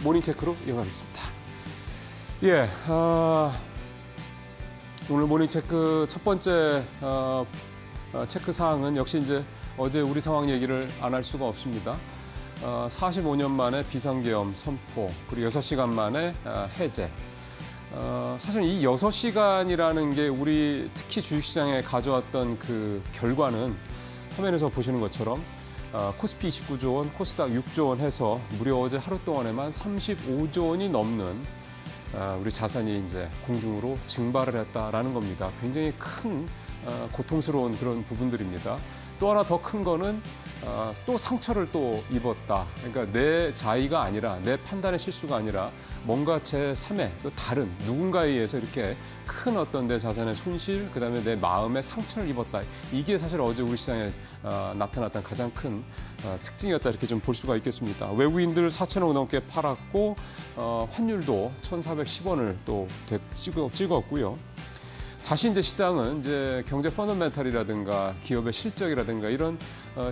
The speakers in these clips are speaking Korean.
모닝체크로 이어가겠습니다. 예, 오늘 모닝체크 첫 번째 체크 사항은 역시 이제 어제 우리 상황 얘기를 안 할 수가 없습니다. 45년 만에 비상계엄 선포, 그리고 6시간 만에 해제. 사실 이 6시간이라는 게 우리 특히 주식시장에 가져왔던 그 결과는 화면에서 보시는 것처럼 코스피 29조 원, 코스닥 6조 원 해서 무려 어제 하루 동안에만 35조 원이 넘는 우리 자산이 이제 공중으로 증발을 했다라는 겁니다. 굉장히 큰 고통스러운 그런 부분들입니다. 또 하나 더 큰 거는 또 상처를 또 입었다. 그러니까 내 자의가 아니라 내 판단의 실수가 아니라 뭔가 제3의 또 다른 누군가에 의해서 이렇게 큰 어떤 내 자산의 손실, 그다음에 내 마음의 상처를 입었다. 이게 사실 어제 우리 시장에 나타났던 가장 큰 특징이었다 이렇게 좀 볼 수가 있겠습니다. 외국인들 4천억 넘게 팔았고 환율도 1,410원을 또 찍었고요. 다시 이제 시장은 이제 경제 펀더멘탈이라든가 기업의 실적이라든가 이런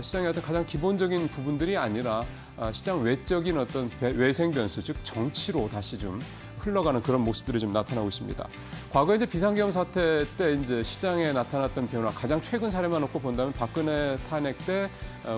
시장의 어떤 가장 기본적인 부분들이 아니라 시장 외적인 어떤 외생 변수, 즉 정치로 다시 좀 흘러가는 그런 모습들이 좀 나타나고 있습니다. 과거에 이제 비상계엄 사태 때 이제 시장에 나타났던 변화, 가장 최근 사례만 놓고 본다면 박근혜 탄핵 때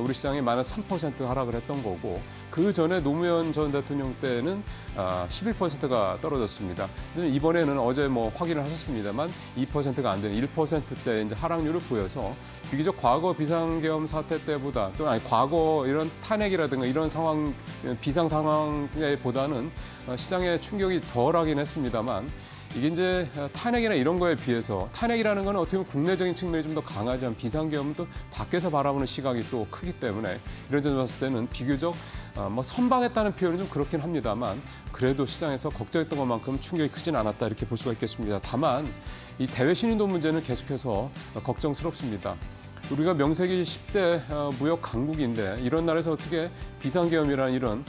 우리 시장이 마이너스 3% 하락을 했던 거고, 그 전에 노무현 전 대통령 때는 11%가 떨어졌습니다. 이번에는 어제 뭐 확인을 하셨습니다만 2%가 안 되는 1%대 이제 하락률을 보여서 비교적 과거 비상계엄 사태 때보다 또 아니 과거 이런 탄핵이라든가 이런 상황 비상 상황보다는 시장의 충격이 덜하긴 했습니다만, 이게 이제 탄핵이나 이런 거에 비해서 탄핵이라는 건 어떻게 보면 국내적인 측면이 좀 더 강하지만 비상계엄은 또 밖에서 바라보는 시각이 또 크기 때문에 이런 점에서 봤을 때는 비교적 뭐 선방했다는 표현은 좀 그렇긴 합니다만 그래도 시장에서 걱정했던 것만큼 충격이 크진 않았다 이렇게 볼 수가 있겠습니다. 다만 이 대외 신인도 문제는 계속해서 걱정스럽습니다. 우리가 명세기 10대 무역 강국인데 이런 나라에서 어떻게 비상계엄이라는 이런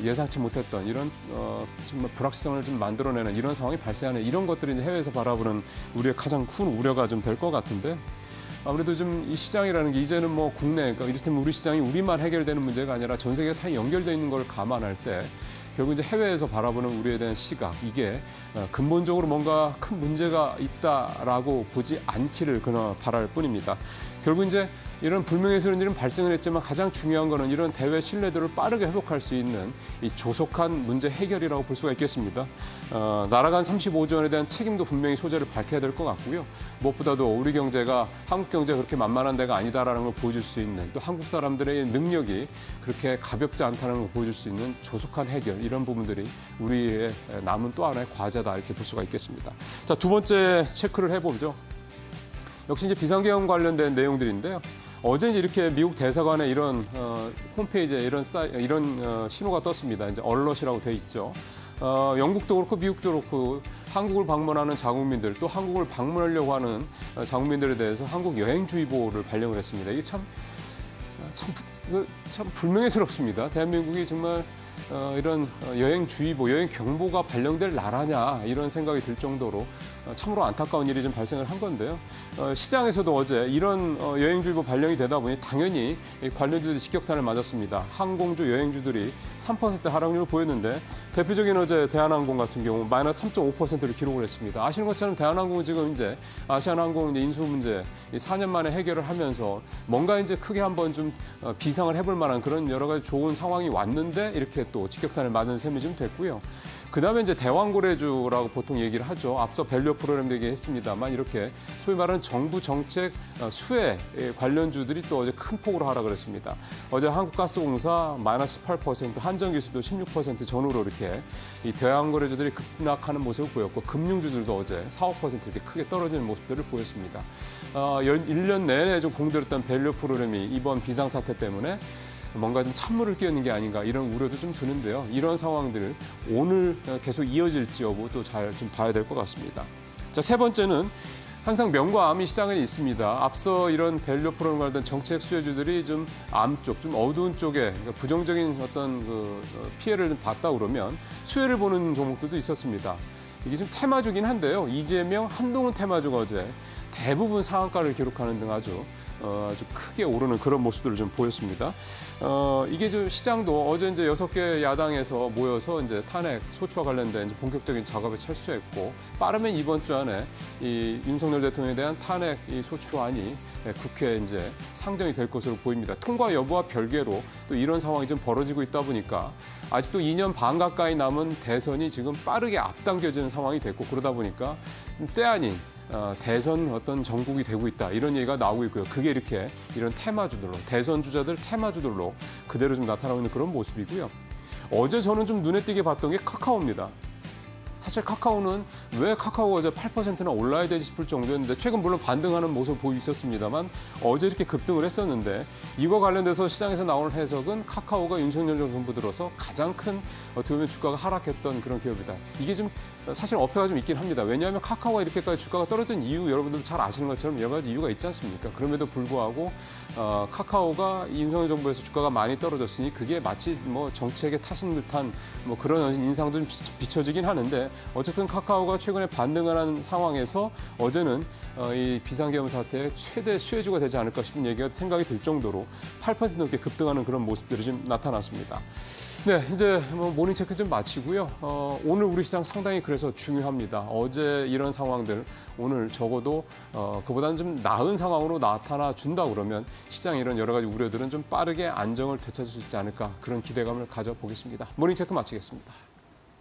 예상치 못했던 이런 좀 불확실성을 좀 만들어내는 이런 상황이 발생하는 이런 것들이 이제 해외에서 바라보는 우리의 가장 큰 우려가 좀 될 것 같은데, 아무래도 좀 이 시장이라는 게 이제는 뭐 국내, 그러니까 이를테면 우리 시장이 우리만 해결되는 문제가 아니라 전 세계가 다 연결되어 있는 걸 감안할 때 결국 이제 해외에서 바라보는 우리에 대한 시각, 이게 근본적으로 뭔가 큰 문제가 있다라고 보지 않기를 그나 바랄 뿐입니다. 결국 이제 이런 불명예스러운 일은 발생을 했지만 가장 중요한 거는 이런 대외 신뢰도를 빠르게 회복할 수 있는 이 조속한 문제 해결이라고 볼 수가 있겠습니다. 날아간 35조 원에 대한 책임도 분명히 소재를 밝혀야 될 것 같고요. 무엇보다도 우리 경제가 한국 경제가 그렇게 만만한 데가 아니다라는 걸 보여줄 수 있는, 또 한국 사람들의 능력이 그렇게 가볍지 않다는 걸 보여줄 수 있는 조속한 해결, 이런 부분들이 우리의 남은 또 하나의 과제다 이렇게 볼 수가 있겠습니다. 자, 두 번째 체크를 해보죠. 역시 이제 비상계엄 관련된 내용들인데요. 어제 이제 이렇게 미국 대사관에 이런 홈페이지에 이런 신호가 떴습니다. 이제 얼럿이라고 돼 있죠. 영국도 그렇고 미국도 그렇고 한국을 방문하는 자국민들, 또 한국을 방문하려고 하는 자국민들에 대해서 한국 여행주의보를 발령을 했습니다. 이게 참 불명예스럽습니다. 대한민국이 정말 이런 여행주의보, 여행경보가 발령될 나라냐 이런 생각이 들 정도로 참으로 안타까운 일이 좀 발생을 한 건데요. 시장에서도 어제 이런 여행주의보 발령이 되다 보니 당연히 관련주들이 직격탄을 맞았습니다. 항공주, 여행주들이 3% 하락률을 보였는데 대표적인 어제 대한항공 같은 경우 마이너스 3.5%를 기록을 했습니다. 아시는 것처럼 대한항공은 지금 이제 아시아나항공 인수 문제 4년 만에 해결을 하면서 뭔가 이제 크게 한번 좀 비상을 해볼 만한 그런 여러 가지 좋은 상황이 왔는데 이렇게 또 직격탄을 맞은 셈이 좀 됐고요. 그다음에 이제 대왕고래주라고 보통 얘기를 하죠. 앞서 밸류 프로그램도 얘기했습니다만 이렇게 소위 말하는 정부 정책 수혜 관련주들이 또 어제 큰 폭으로 하락을 했습니다. 어제 한국가스공사 마이너스 8%, 한전기술도 16% 전후로 이렇게 이 대왕거래주들이 급락하는 모습을 보였고 금융주들도 어제 4, 5% 이렇게 크게 떨어지는 모습들을 보였습니다. 1년 내내 좀 공들였던 밸류 프로그램이 이번 비상사태 때문에 뭔가 좀 찬물을 끼얹는 게 아닌가 이런 우려도 좀 드는데요. 이런 상황들 오늘 계속 이어질지 여부 또 잘 좀 봐야 될 것 같습니다. 자, 세 번째는 항상 명과 암이 시장에 있습니다. 앞서 이런 밸류 프로그램과 관련된 정책 수혜주들이 좀 암 쪽, 좀 어두운 쪽에 그러니까 부정적인 어떤 피해를 좀 봤다 그러면 수혜를 보는 종목들도 있었습니다. 이게 좀 테마주긴 한데요. 이재명, 한동훈 테마주가 어제 대부분 상한가를 기록하는 등 아주 크게 오르는 그런 모습들을 좀 보였습니다. 이게 좀 시장도 어제 이제 6개 야당에서 모여서 이제 탄핵 소추와 관련된 이제 본격적인 작업에 철수했고, 빠르면 이번 주 안에 이 윤석열 대통령에 대한 탄핵 이 소추안이 국회에 이제 상정이 될 것으로 보입니다. 통과 여부와 별개로 또 이런 상황이 좀 벌어지고 있다 보니까 아직도 2년 반 가까이 남은 대선이 지금 빠르게 앞당겨지는 상황이 됐고, 그러다 보니까 때 아닌 대선 어떤 정국이 되고 있다, 이런 얘기가 나오고 있고요. 그게 이렇게 이런 테마주들로, 대선 주자들 테마주들로 그대로 좀 나타나고 있는 그런 모습이고요. 어제 저는 좀 눈에 띄게 봤던 게 카카오입니다. 사실 카카오는 왜 카카오가 어제 8%나 올라야 되지 싶을 정도였는데, 최근 물론 반등하는 모습을 보이고 있었습니다만 어제 이렇게 급등을 했었는데, 이와 관련돼서 시장에서 나오는 해석은 카카오가 윤석열 정부 들어서 가장 큰 어떻게 보면 주가가 하락했던 그런 기업이다. 이게 좀 사실 어폐가 좀 있긴 합니다. 왜냐하면 카카오가 이렇게까지 주가가 떨어진 이유, 여러분들도 잘 아시는 것처럼 여러 가지 이유가 있지 않습니까? 그럼에도 불구하고 카카오가 윤석열 정부에서 주가가 많이 떨어졌으니 그게 마치 뭐 정책의 탓인 듯한 뭐 그런 인상도 좀 비춰지긴 하는데, 어쨌든 카카오가 최근에 반등을 한 상황에서 어제는 이 비상계엄 사태의 최대 수혜주가 되지 않을까 싶은 얘기가 생각이 들 정도로 8% 넘게 급등하는 그런 모습들이 좀 나타났습니다. 네, 이제 뭐 모닝 체크 좀 마치고요. 오늘 우리 시장 상당히 그래서 중요합니다. 어제 이런 상황들 오늘 적어도 그보다는 좀 나은 상황으로 나타나 준다 그러면 시장 이런 여러 가지 우려들은 좀 빠르게 안정을 되찾을 수 있지 않을까, 그런 기대감을 가져보겠습니다. 모닝 체크 마치겠습니다.